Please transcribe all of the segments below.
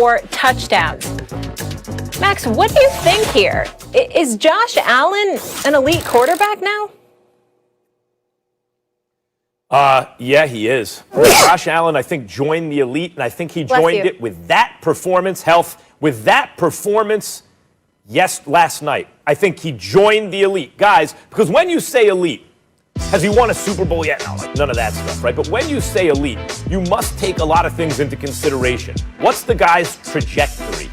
4 touchdowns. Max, what do you think here? Is Josh Allen an elite quarterback now? Yeah, he is. Josh Allen, I think, joined the elite, and I think he joined it with that performance, last night. I think he joined the elite. Guys, because when you say elite, has he won a Super Bowl yet? No, like none of that stuff, right? But when you say elite, you must take a lot of things into consideration. What's the guy's trajectory?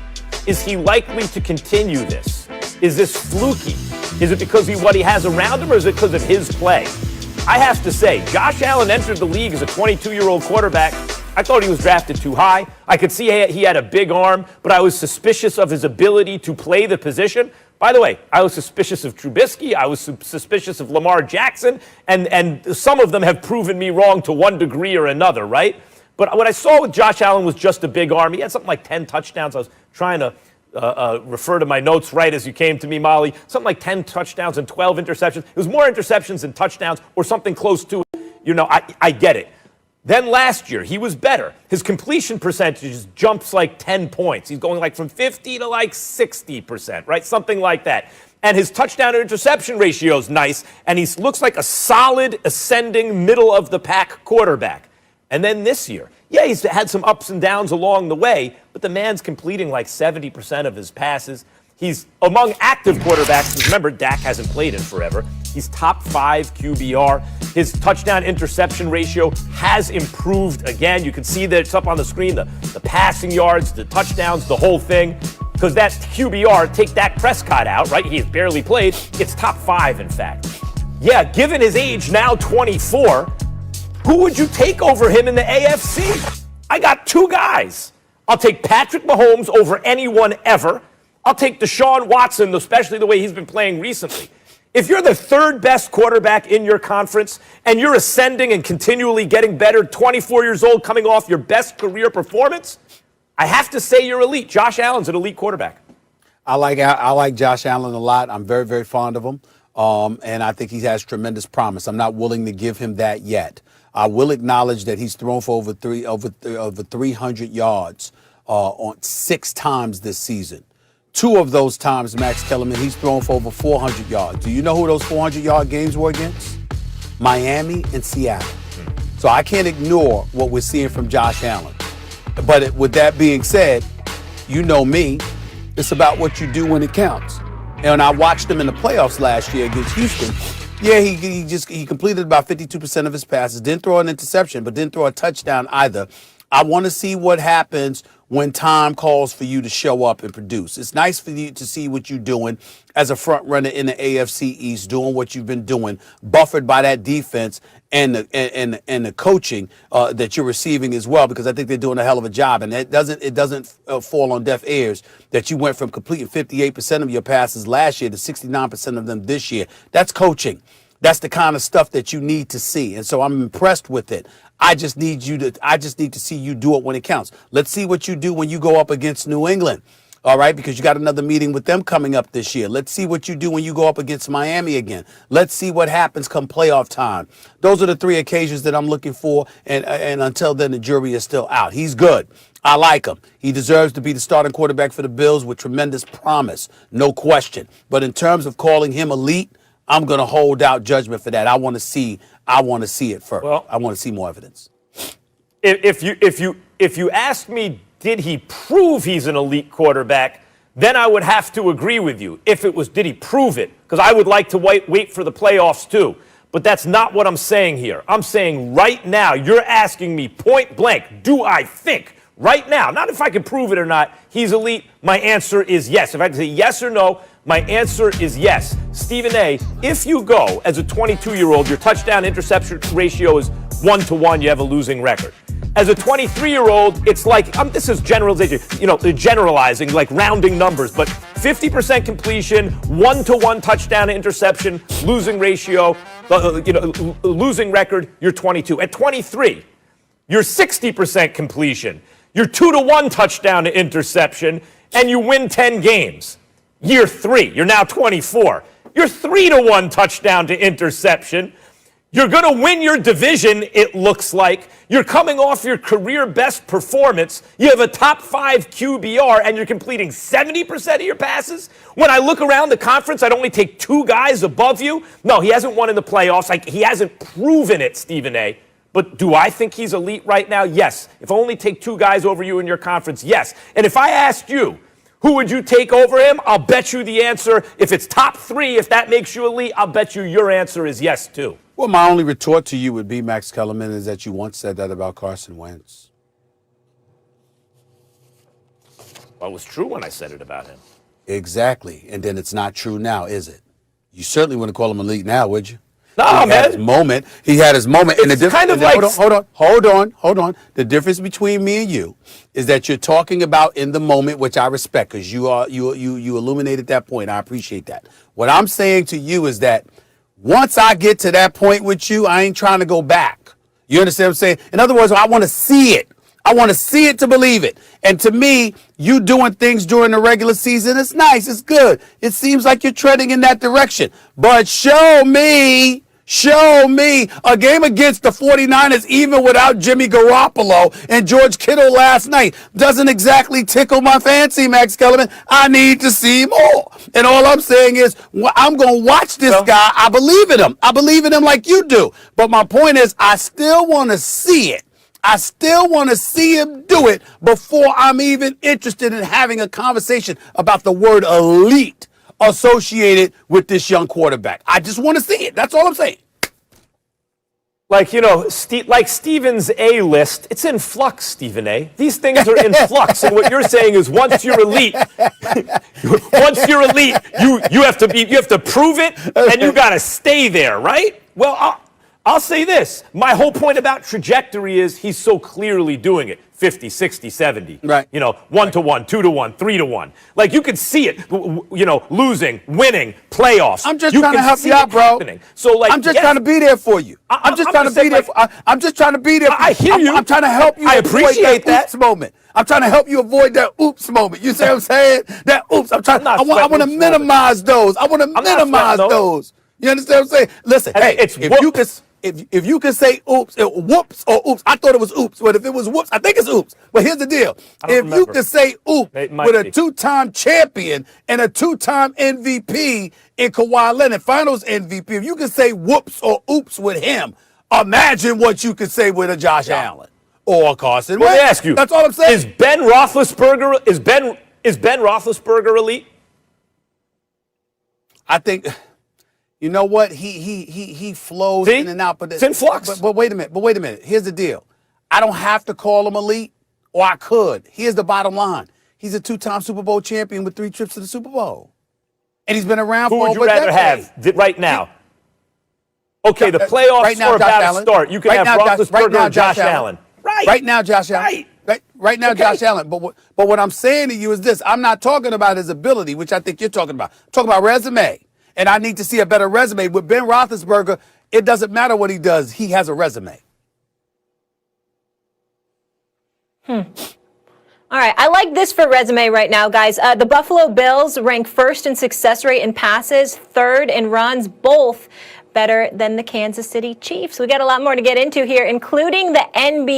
Is he likely to continue this? Is this fluky? Is it because of what he has around him, or is it because of his play? I have to say, Josh Allen entered the league as a 22-year-old quarterback. I thought he was drafted too high. I could see he had a big arm, but I was suspicious of his ability to play the position. By the way, I was suspicious of Trubisky. I was suspicious of Lamar Jackson, and some of them have proven me wrong to one degree or another, right? But what I saw with Josh Allen was just a big arm. He had something like 10 touchdowns. I was trying to refer to my notes right as you came to me, Molly. Something like 10 touchdowns and 12 interceptions. It was more interceptions than touchdowns or something close to it. You know, I get it. Then last year, he was better. His completion percentage jumps like 10 points. He's going like from 50 to like 60%, right? Something like that. And his touchdown to interception ratio is nice, and he looks like a solid, ascending, middle-of-the-pack quarterback. And then this year, yeah, he's had some ups and downs along the way, but the man's completing like 70% of his passes. He's among active quarterbacks. Remember, Dak hasn't played in forever. He's top 5 QBR. His touchdown interception ratio has improved again. You can see that it's up on the screen, the passing yards, the touchdowns, the whole thing. Because that QBR, take Dak Prescott out, right? He has barely played. It's top 5, in fact. Yeah, given his age, now 24, who would you take over him in the AFC? I got 2 guys. I'll take Patrick Mahomes over anyone ever. I'll take Deshaun Watson, especially the way he's been playing recently. If you're the 3rd best quarterback in your conference and you're ascending and continually getting better, 24 years old, coming off your best career performance, I have to say you're elite. Josh Allen's an elite quarterback. I like Josh Allen a lot. I'm very, very fond of him, and I think he has tremendous promise. I'm not willing to give him that yet. I will acknowledge that he's thrown for over 300 yards on 6 times this season. 2 of those times, Max Kellerman, he's thrown for over 400 yards. Do you know who those 400-yard games were against? Miami and Seattle. So I can't ignore what we're seeing from Josh Allen. But with that being said, you know me, it's about what you do when it counts. And I watched him in the playoffs last year against Houston. Yeah, he completed about 52% of his passes, didn't throw an interception, but didn't throw a touchdown either. I want to see what happens when time calls for you to show up and produce. It's nice for you to see what you're doing as a front runner in the AFC East, doing what you've been doing, buffered by that defense and the coaching that you're receiving as well, because I think they're doing a hell of a job. And it doesn't fall on deaf ears that you went from completing 58% of your passes last year to 69% of them this year. That's coaching. That's the kind of stuff that you need to see. And so I'm impressed with it. I just need to see you do it when it counts. Let's see what you do when you go up against New England. All right, because you got another meeting with them coming up this year. Let's see what you do when you go up against Miami again. Let's see what happens come playoff time. Those are the 3 occasions that I'm looking for, and until then, the jury is still out. He's good. I like him. He deserves to be the starting quarterback for the Bills with tremendous promise, no question. But in terms of calling him elite, I'm going to hold out judgment for that. I want to see it first. Well, I want to see more evidence. If you ask me, did he prove he's an elite quarterback, then I would have to agree with you. If it was, did he prove it? Because I would like to wait for the playoffs too. But that's not what I'm saying here. I'm saying right now, you're asking me point blank, do I think right now, not if I can prove it or not, he's elite? My answer is yes. If I can say yes or no, my answer is yes. Stephen A., if you go as a 22-year-old, your touchdown interception ratio is 1-to-1, you have a losing record. As a 23-year-old, it's like, this is generalization, generalizing, like rounding numbers, but 50% completion, 1-to-1 touchdown to interception, losing ratio, losing record, you're 22. At 23, you're 60% completion, you're 2-to-1 touchdown to interception, and you win 10 games. Year 3, you're now 24. You're 3-to-1 touchdown to interception. You're going to win your division, it looks like. You're coming off your career best performance. You have a top 5 QBR, and you're completing 70% of your passes. When I look around the conference, I'd only take 2 guys above you. No, he hasn't won in the playoffs. He hasn't proven it, Stephen A. But do I think he's elite right now? Yes. If I only take 2 guys over you in your conference, yes. And if I asked you, who would you take over him? I'll bet you the answer. If it's top 3, if that makes you elite, I'll bet you your answer is yes, too. Well, my only retort to you would be, Max Kellerman, is that you once said that about Carson Wentz. Well, it was true when I said it about him. Exactly. And then it's not true now, is it? You certainly wouldn't call him elite now, would you? No, he man. Had his moment. He had his moment. It's kind of like... Hold on. The difference between me and you is that you're talking about in the moment, which I respect, because you illuminated that point. I appreciate that. What I'm saying to you is that once I get to that point with you, I ain't trying to go back. You understand what I'm saying? In other words, I want to see it. I want to see it to believe it. And to me, you doing things during the regular season, it's nice. It's good. It seems like you're treading in that direction. But show me a game against the 49ers, even without Jimmy Garoppolo and George Kittle last night, doesn't exactly tickle my fancy, Max Kellerman. I need to see more. And all I'm saying is, I'm going to watch this guy. I believe in him. I believe in him like you do. But my point is, I still want to see it. I still want to see him do it before I'm even interested in having a conversation about the word elite associated with this young quarterback. I just want to see it. That's all I'm saying. Like, like Steven's A list, it's in flux, Stephen A. These things are in flux. And what you're saying is once you're elite, you have to prove it, and you got to stay there, right? Well, I'll say this. My whole point about trajectory is he's so clearly doing it. 50, 60, 70. Right. 1 to 1, 2 to 1, 3 to 1. Like, you could see it, losing, winning, playoffs. I'm just trying to help you out, bro. Happening. So, like, I'm just trying to be there for you. I'm just trying to be there. I'm just trying to be there. I hear you. I'm trying to help you. I appreciate that oops moment. I'm trying to help you avoid that oops moment. You see what I'm saying? That oops. I want to minimize those. I want to minimize those. You understand what I'm saying? Listen, hey, if you can say oops, whoops or oops, I thought it was oops, but if it was whoops, I think it's oops. But here's the deal. If you can say oops with a 2-time champion and a 2-time MVP in Kawhi Leonard, finals MVP, if you can say whoops or oops with him, imagine what you could say with a Josh Allen or a Carson Wentz. Let me ask you. That's all I'm saying. Is Ben Roethlisberger elite? I think... You know what? He flows in and out. But it's in flux. But wait a minute. Here's the deal. I don't have to call him elite, or I could. Here's the bottom line. He's a 2-time Super Bowl champion with 3 trips to the Super Bowl. And he's been around for over a decade. Who would you rather have right now? Okay, the playoffs are about to start. You can have Roethlisberger or Josh Allen. Right now, Josh Allen. Right now, Josh Allen. But what I'm saying to you is this. I'm not talking about his ability, which I think you're talking about. I'm talking about resume. And I need to see a better resume. With Ben Roethlisberger, it doesn't matter what he does. He has a resume. All right, I like this for resume right now, guys. The Buffalo Bills rank first in success rate in passes, third in runs, both better than the Kansas City Chiefs. We got a lot more to get into here, including the NBA.